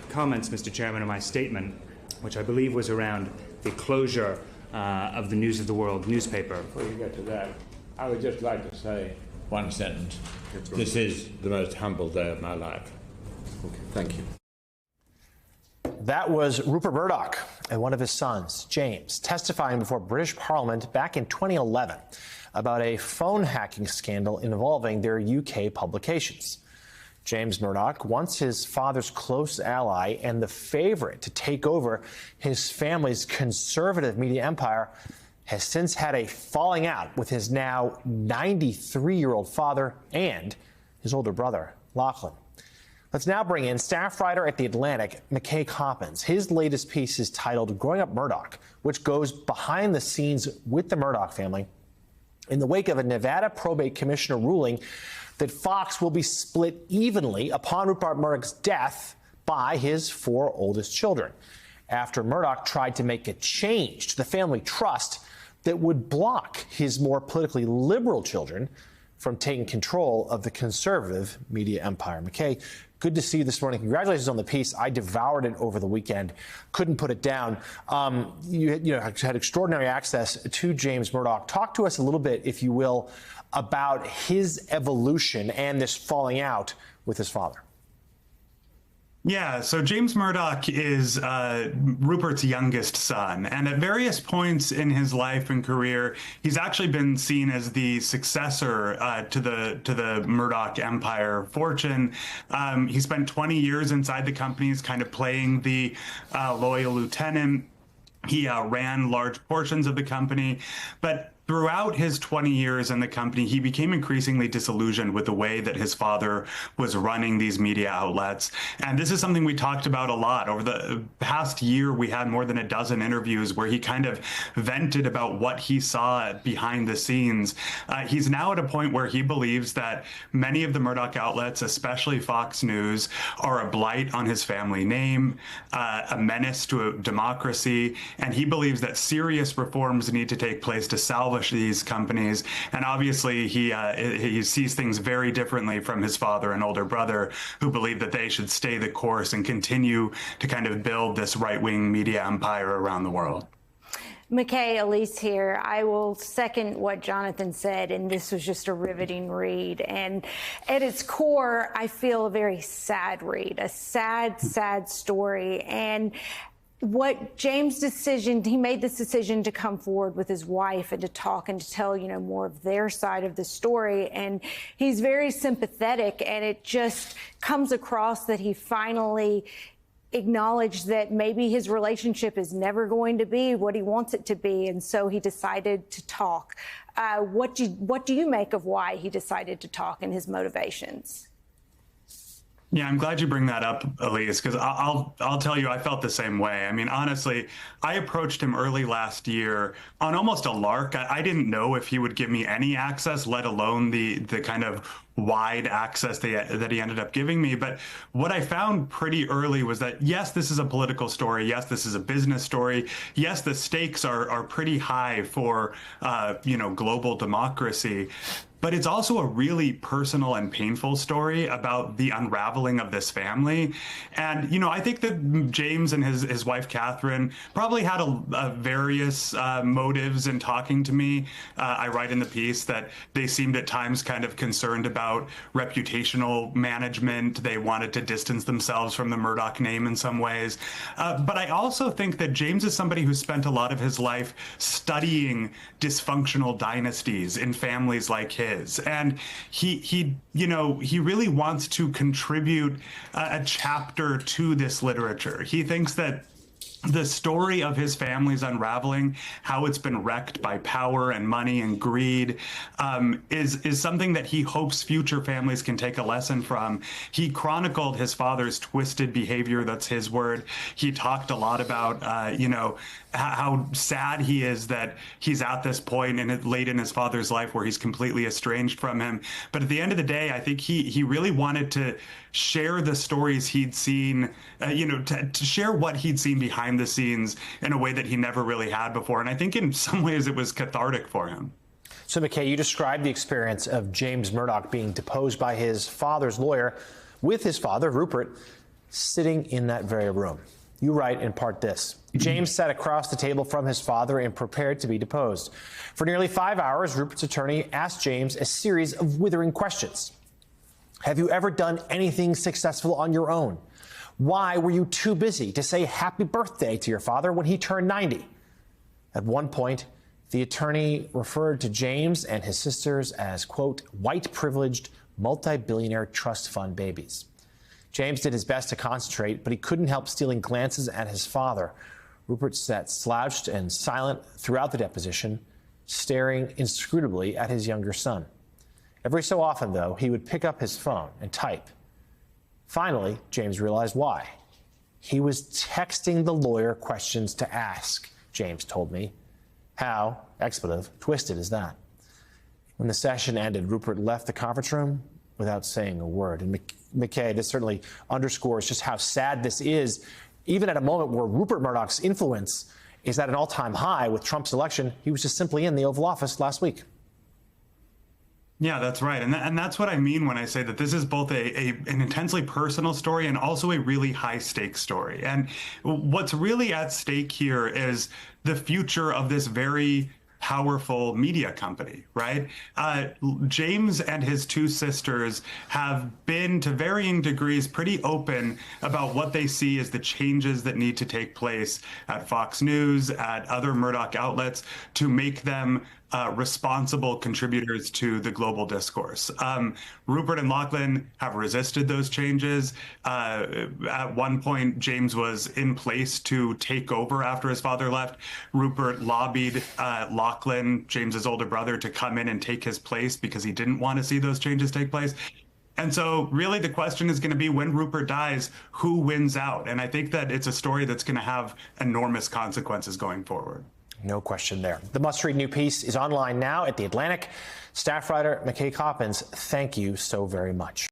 comments, Mr. Chairman, in my statement, which I believe was around the closure of the News of the World newspaper. Before you get to that, I would just like to say one sentence. This is the most humble day of my life. Okay, thank you. That was Rupert Murdoch and one of his sons, James, testifying before British Parliament back in 2011 about a phone hacking scandal involving their UK publications. James Murdoch, once his father's close ally and the favorite to take over his family's conservative media empire, has since had a falling out with his now 93-year-old father and his older brother, Lachlan. Let's now bring in staff writer at The Atlantic, McKay Coppins. His latest piece is titled Growing Up Murdoch, which goes behind the scenes with the Murdoch family in the wake of a Nevada probate commissioner ruling that Fox will be split evenly upon Rupert Murdoch's death by his 4 oldest children, after Murdoch tried to make a change to the family trust that would block his more politically liberal children from taking control of the conservative media empire. McKay, good to see you this morning. Congratulations on the piece. I devoured it over the weekend. Couldn't put it down. You had extraordinary access to James Murdoch. Talk to us a little bit, if you will, about his evolution and this falling out with his father. Yeah, so James Murdoch is Rupert's youngest son, and at various points in his life and career, he's actually been seen as the successor to the Murdoch empire fortune. He spent 20 years inside the companies, kind of playing the loyal lieutenant. He ran large portions of the company, but throughout his 20 years in the company, he became increasingly disillusioned with the way that his father was running these media outlets. And this is something we talked about a lot. Over the past year, we had more than a dozen interviews where he kind of vented about what he saw behind the scenes. He's now at a point where he believes that many of the Murdoch outlets, especially Fox News, are a blight on his family name, a menace to democracy. And he believes that serious reforms need to take place to salvage these companies. And obviously he sees things very differently from his father and older brother, who believe that they should stay the course and continue to kind of build this right-wing media empire around the world. McKay, Elise here. I will second what Jonathan said, and this was just a riveting read. And at its core, I feel a very sad read, a sad, sad story. And what James' decision, he made this decision to come forward with his wife and to talk and to tell, more of their side of the story. And he's very sympathetic, and it just comes across that he finally acknowledged that maybe his relationship is never going to be what he wants it to be. And so he decided to talk. What do you make of why he decided to talk and his motivations? Yeah, I'm glad you bring that up, Elise, because I'll tell you, I felt the same way. I mean, honestly, I approached him early last year on almost a lark. I didn't know if he would give me any access, let alone the kind of wide access that he ended up giving me. But what I found pretty early was that, yes, this is a political story. Yes, this is a business story. Yes, the stakes are pretty high for, global democracy. But it's also a really personal and painful story about the unraveling of this family. And, I think that James and his wife, Catherine, probably had various motives in talking to me. I write in the piece that they seemed at times kind of concerned about reputational management. They wanted to distance themselves from the Murdoch name in some ways. But I also think that James is somebody who spent a lot of his life studying dysfunctional dynasties in families like his. And he really wants to contribute a chapter to this literature. He thinks that the story of his family's unraveling, how it's been wrecked by power and money and greed, is something that he hopes future families can take a lesson from. He chronicled his father's twisted behavior. That's his word. He talked a lot about, how sad he is that he's at this point and late in his father's life where he's completely estranged from him. But at the end of the day, I think he really wanted to share the stories he'd seen, to share what he'd seen behind the scenes in a way that he never really had before. And I think in some ways it was cathartic for him. So, McKay, you described the experience of James Murdoch being deposed by his father's lawyer with his father, Rupert. sitting in that very room. You write in part this: James sat across the table from his father and prepared to be deposed. For nearly 5 hours, Rupert's attorney asked James a series of withering questions. Have you ever done anything successful on your own? Why were you too busy to say happy birthday to your father when he turned 90? At one point, the attorney referred to James and his sisters as, quote, white privileged multi-billionaire trust fund babies. James did his best to concentrate, but he couldn't help stealing glances at his father. Rupert sat slouched and silent throughout the deposition, staring inscrutably at his younger son. Every so often, though, he would pick up his phone and type. Finally, James realized why. He was texting the lawyer questions to ask, James told me. How, expletive, twisted is that? When the session ended, Rupert left the conference room without saying a word. And McKay, this certainly underscores just how sad this is, even at a moment where Rupert Murdoch's influence is at an all-time high with Trump's election. He was just simply in the Oval Office last week. Yeah, that's right. And that's what I mean when I say that this is both an intensely personal story and also a really high stakes story. And what's really at stake here is the future of this very powerful media company, right? James and his two sisters have been, to varying degrees, pretty open about what they see as the changes that need to take place at Fox News, at other Murdoch outlets, to make them responsible contributors to the global discourse. Rupert and Lachlan have resisted those changes. At one point, James was in place to take over after his father left. Rupert lobbied Lachlan, James's older brother, to come in and take his place because he didn't want to see those changes take place. And so really the question is going to be, when Rupert dies, who wins out? And I think that it's a story that's going to have enormous consequences going forward. No question there. The must-read new piece is online now at The Atlantic. Staff writer McKay Coppins, thank you so very much.